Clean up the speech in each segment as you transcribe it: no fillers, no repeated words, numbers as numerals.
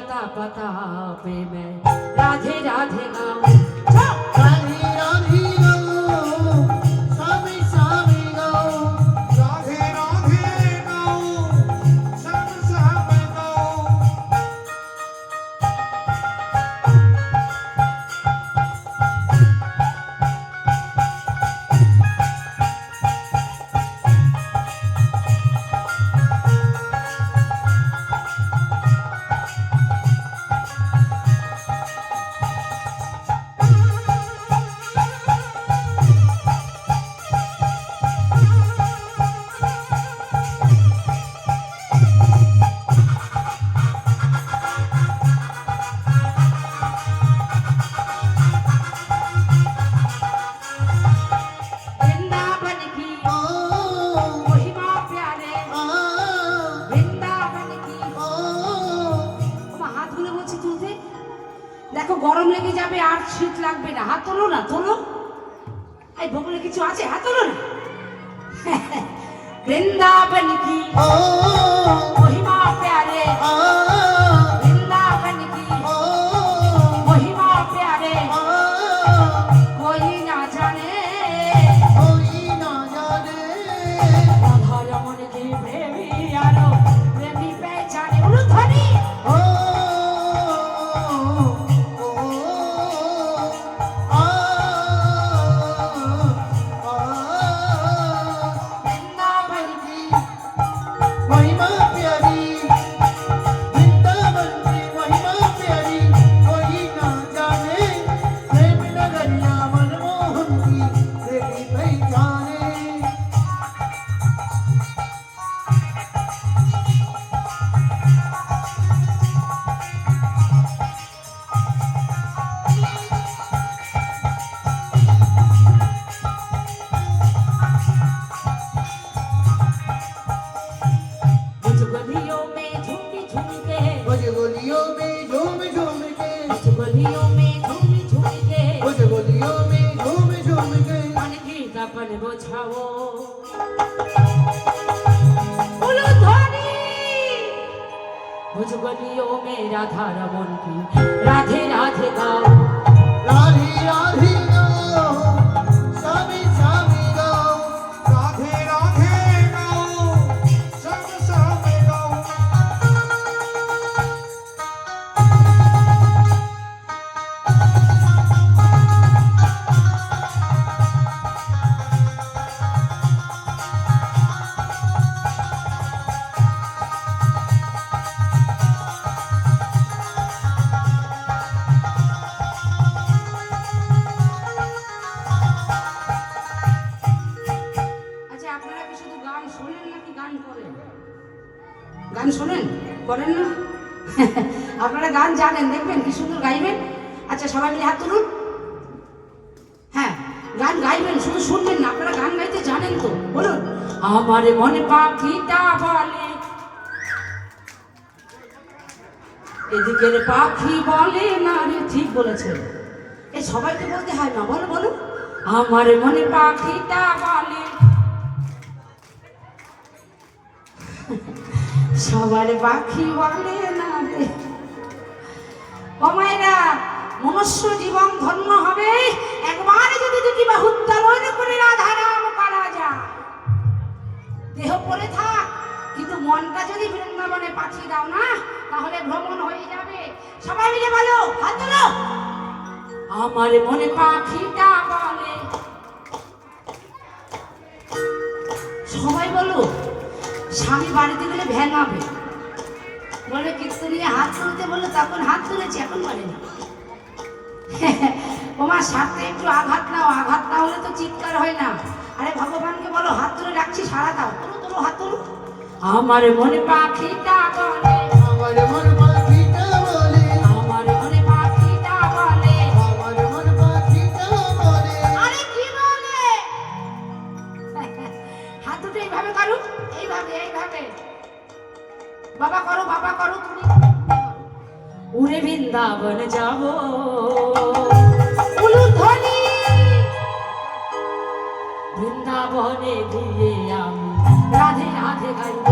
लता पता पे मैं राधे राधे गाऊं। राधे राधे गाऊं, स्वामी स्वामी गाऊं, राधे राधे गाऊं, सब सब गाऊं। वृंदावन की महिमा प्यारे, वृंदावन की। তোমার হাতগুলো বলছি তুলতে, দেখো গরম লেগে যাবে আর শীত লাগবে না। হাত তোলো না, তোলো। এই বগলে কিছু আছে, হাত তোলো না। वृंदावन की महिमा प्यारे, वृंदावन की महिमा प्यारे, कोई ना जाने कोई ना जाने, राधा रमन की प्रेमी यारो, प्रेमी पहचाने। उलूध्वनि ओ आ वृंदावन की महिमा प्यारी, वृंदावन की महिमा प्यारी, कोई ना जाने, प्रेम नगरिया मनमोहन की प्रेमी पहचाने। कुछ गलियों में झूमी झूम के, कुछ गलियों में झूम झूम के, कुछ गलियों में झूमी झूम के, कुछ गलियों में झूम झूम के, मन की तपन बुझाओ। उलूध्वनि कुछ गलियों में राधा रमन की राधे राधे गाओ। राधे राधे गाओ, स्वामी स्वामी गाओ, राधे राधे गाऊं, सब सब गाऊं। আচ্ছা, আপনারা কি শুধু গান শোনেন নাকি গান করেন? গান শোনেন, করেন না? আপনারা গান জানেন, দেখবেন কি সুন্দর গাইবেন। আচ্ছা, সবাই মিলে হাত তুলুন। হ্যাঁ, গান গাইবেন, শুধু শুনবেন না। আপনারা গান গাইতে জানেন তো? বলুন। আমার মনে পাখিটা বলে, এদিকের পাখি বলে না রে। ঠিক বলেছেন, এই সবাইকে বলতে হয় না। বলো বলো। আমার মনে পাখিটা বলে, সবার পাখি বলে না রে। ও মায়েরা, মনুষ্য জীবন ধন্য হবে একবার যদি দুটি বাহু উত্তোলন করে রাধা নাম করা যায়। দেহ পড়ে থাক, কিন্তু মনটা যদি বৃন্দাবনে পাঠিয়ে দাও না, তাহলে ভ্রমণ হয়ে যাবে। সবাই মিলে বলো, হাত তোলো। আমার মনে পাখিটা বলে, সবাই বলো। স্বামী বাড়িতে গেলে ভেঙাবে, বলে কীর্তনিয়ে হাত তুলতে বললো, তখন হাত তুলেছি, এখন বলে না। তোমার সাথে একটু আঘাত নাও, আঘাত না হলে তো চিৎকার হয় না। আরে ভগবানকে বলো, হাত তুলে রাখছি, সারা দাও। তুলো তুলো, হাত তুলো। আমার মনে পাখিটা বলে, আমার মন পাখিটা বলে, আমার মনে পাখিটা বলে। আমার মন পাখিটা বলে। আরে কি বলে? হাত দুটো এইভাবে করো, এইভাবে এইভাবে। বাবা করো, বাবা করো, তুমি উড়ে বৃন্দাবন যাব। উলুধ্বনি বৃন্দাবনে গিয়ে আমি রাধে রাধে গাইব।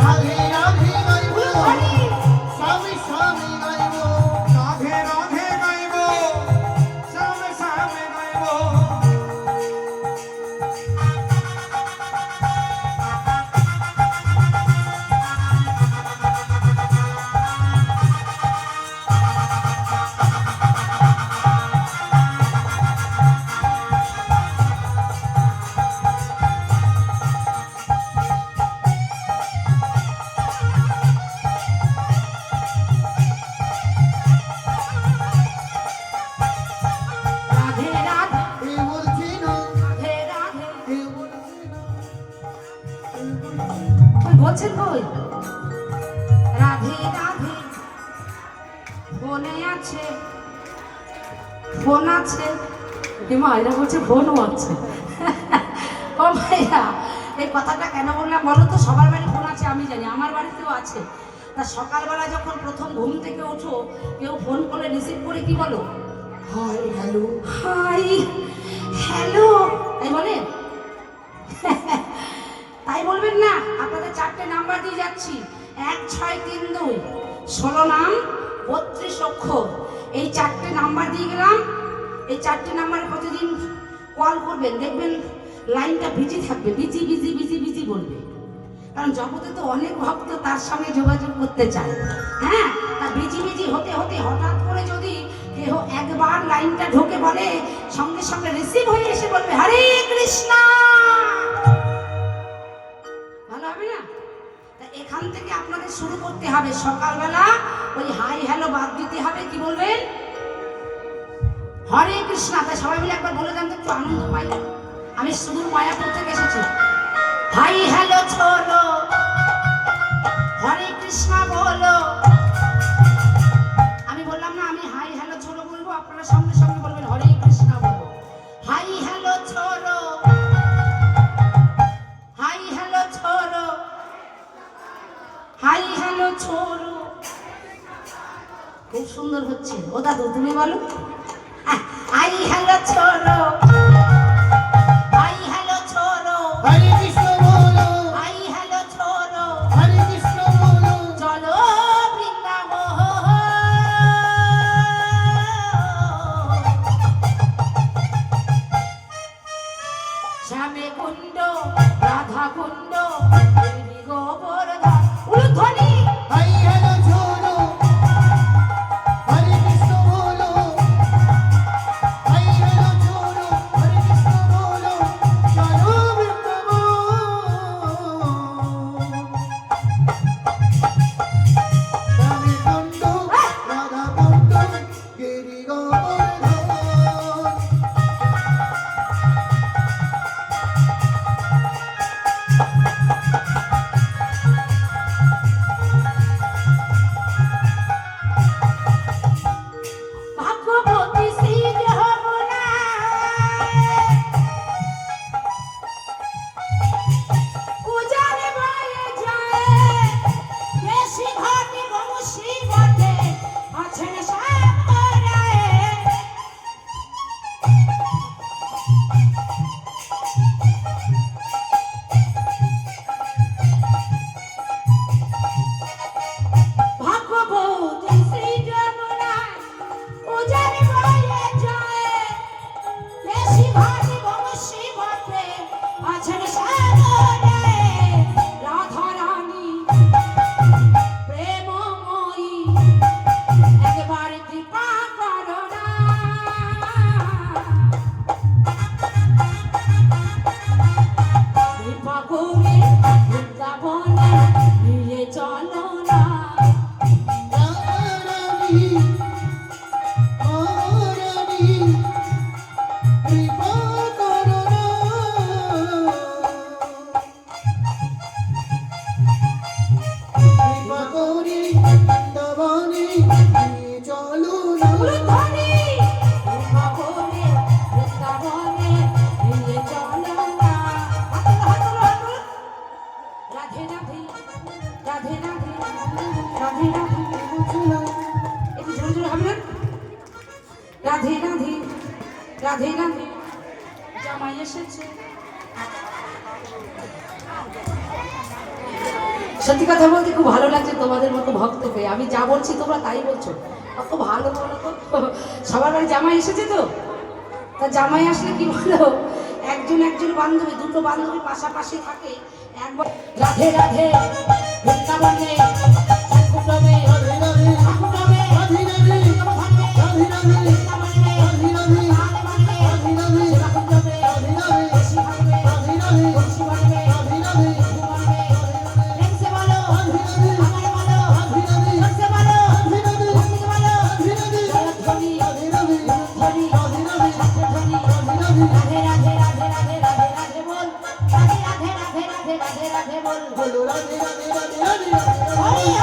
রাধে রাধে গাইব, উলুধ্বনি স্বামী স্বামী বলছেন কই? রাধে রাধে ফোনে আছে, ফোন আছে। হিমা এরা বলছে ফোনও আছে। ও ভাইয়া, এই কথাটা কেন বললাম বলো তো? সবার বাড়ি ফোন আছে আমি জানি, আমার বাড়িতেও আছে। তা সকালবেলা যখন প্রথম ঘুম থেকে ওঠো, কেউ ফোন করে রিসিভ করে কি বলো? Hi hello. হাই হ্যালো তাই বলেন? তাই বলবেন না? আপনাদের 4টে নাম্বার দিয়ে যাচ্ছি, 1632 16 নাম 32 অক্ষর। এই 4টে নাম্বার দিয়ে গেলাম। এই 4টে নাম্বারে প্রতিদিন কল করবেন, দেখবেন লাইনটা বিজি থাকবে, বিজি বিজি বিজি বিজি বলবে। কারণ জগতে তো অনেক ভক্ত তার সঙ্গে যোগাযোগ করতে চায়। হ্যাঁ, তা বিজি বিজি হতে হতে হঠাৎ করে যদি কেহ একবার লাইনটা ঢোকে বলে, সঙ্গে সঙ্গে রিসিভ হয়ে এসে বলবে হরে কৃষ্ণ, ভালো হবে না? তা এখান থেকে আপনাদের শুরু করতে হবে। সকালবেলা ওই হাই হ্যালো বাদ দিতে হবে। কি বলবেন? হরে কৃষ্ণ। তাই সবাই মিলে একবার বলে দেন তো, একটু আনন্দ পাই। আমি সুদূর মায়াপুর থেকে এসেছি। হাই হ্যালো ছোলো, হরে কৃষ্ণ বলো। আমি বললাম না আমি হাই হ্যালো ছোলো বলবো, আপনারা সঙ্গে সঙ্গে বলবেন হরে কৃষ্ণ বলো। হাই হ্যালো ছোলো, হাই হ্যালো ছোলো, হাই হ্যালো ছোলো। খুব সুন্দর হচ্ছে। ও দাদু তুমি বলো। হাই হ্যালো ছোলো, হাই হ্যালো ছোলো, হরে কৃষ্ণ বলো, হাই হ্যালো ছোলো, হরে কৃষ্ণ বলো। চলো বৃন্দাবন। শ্যামে কুণ্ড, রাধা কুণ্ড, দেবী গোবর্ধন। উলুধ্বনি। হাই হ্যালো ছোলো, হরে কৃষ্ণ বলো, হাই হ্যালো ছোলো, হরে কৃষ্ণ বলো। চলো বৃন্দাবন। রাধে কুণ্ড, রাধা কুণ্ড, গিরি গোবর্ধন। ভাগ্যবতী শ্রী যমুনা, উজানে বয়ে যায়, বেশি ঘটে বংশী বটে, আছেন সামরায়। ভাগ্যবতী শ্রী যমুনা, উজানে বয়ে যায়, বেশি ঘটে বংশী বটে, আছেন সামরায়। রাধা রানী প্রেমময়ী, একবার কৃপা করো না। কৃপা করে বৃন্দাবনে নিয়ে চলো না। রানী, ও রানী, কৃপা করো না। কৃপা করে বৃন্দাবনে নিয়ে চলো না। উলুধ্বনি। কৃপা করে বৃন্দাবনে নিয়ে চলো না। হাত তোলো, হাত তোলো, হাত তোলো। রাধে রাধে, রাধে রাধে, রাধে রাধে। একটু জোরে জোরে হবে না? রাধে রাধে, রাধে রাধে, জামাই এসেছে। সত্যি কথা বলতে খুব ভালো লাগছে তোমাদের মতো ভক্ত পেয়ে। আমি যা বলছি তোমরা তাই বলছো, কত ভালো বলো তো। সবার বাড়ি জামাই এসেছে তো? তা জামাই আসলে কি বলো, একজন একজন বান্ধবী, দুটো বান্ধবী পাশাপাশি থাকে। একবার রাধে রাধে বৃন্দাবনে, ঠাকুরবে, রাধে রাধে, ঠাকুরবে, রাধে রাধে, বৃন্দাবনে, রাধে রাধে, বৃন্দাবনে, রাধে রাধে, রাধে বানবে, রাধে রাধে, সেবা করবে, রাধে রাধে, বেশি বানবে, রাধে রাধে, বেশি বানবে, রাধে রাধে, বেশি বানবে। প্রেমসে বলো, রাধে রাধে, আমারে বলো, রাধে রাধে, প্রেমসে বলো, রাধে রাধে, ভক্তিতে বলো, রাধে রাধে, জয়ধ্বনি, রাধে রাধে, ধ্বনি, রাধে রাধে, ছাত্রধ্বনি, রাধে রাধে, রাধে রাধে রাধে রাধে রাধে রাধে বল, রাধে রাধে রাধে রাধে রাধে রাধে বল বলো রাধে রাধে রাধে রাধে রাধে রাধে